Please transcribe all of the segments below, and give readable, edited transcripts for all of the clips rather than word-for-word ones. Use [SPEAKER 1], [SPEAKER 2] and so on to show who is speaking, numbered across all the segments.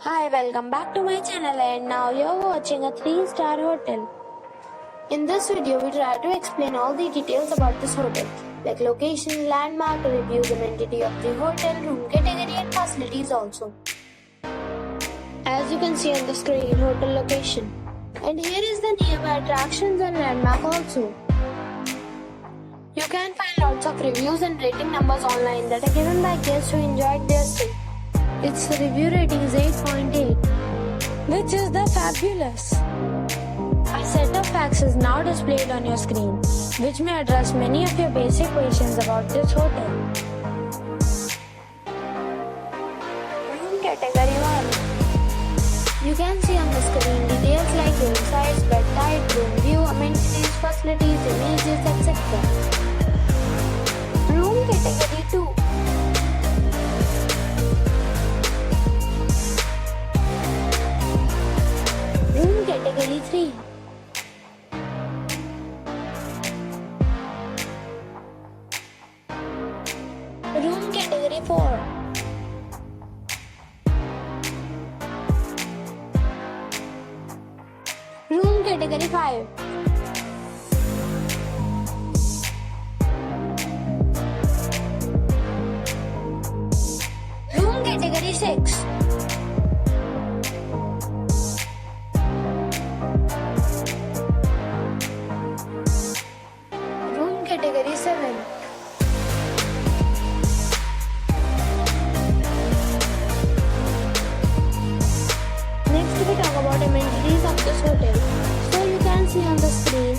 [SPEAKER 1] Hi, welcome back to my channel, and now you're watching a 3-star hotel. In this video, we try to explain all the details about this hotel, like location, landmark, reviews, amenity of the hotel, room category and facilities also. As you can see on the screen, hotel location. And here is the nearby attractions and landmark also. You can find lots of reviews and rating numbers online that are given by guests who enjoyed their stay. Its review rating is 8.8, which is the fabulous. A set of facts is now displayed on your screen, which may address many of your basic questions about this hotel. Room category 1. You can see on the screen details like room size, bed type, room view, amenities, facilities, images, etc. Room category 2. Room category 3. Room category 4. Room category 5. Room category 6. Room category 7. Next we talk about amenities of this hotel. So you can see on the screen,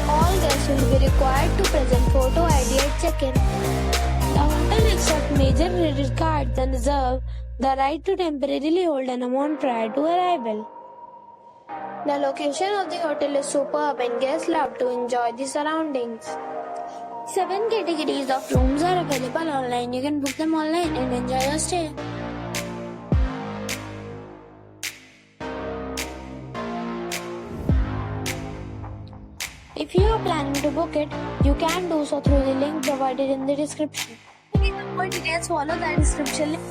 [SPEAKER 1] all guests will be required to present photo ID at check-in. The hotel accepts major credit cards and reserve the right to temporarily hold an amount prior to arrival. The location of the hotel is superb and guests love to enjoy the surroundings. 7 categories of rooms are available online. You can book them online and enjoy your stay. If you are planning to book it, you can do so through the link provided in the description. If you want more details, follow the description link.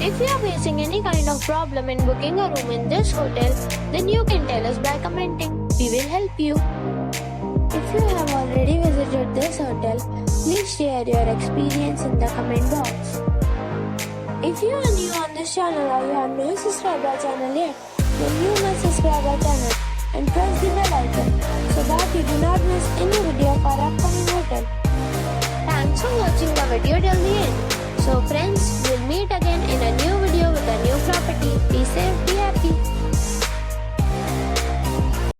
[SPEAKER 1] If you are facing any kind of problem in booking a room in this hotel, then you can tell us by commenting. We will help you. If you have already visited this hotel, please share your experience in the comment box. If you are new on this channel or you have not subscribed our channel yet, then you must subscribe our channel and press the bell icon so that you do not miss any video of our upcoming hotel. Thanks for watching the video till the end. So friends, we'll meet again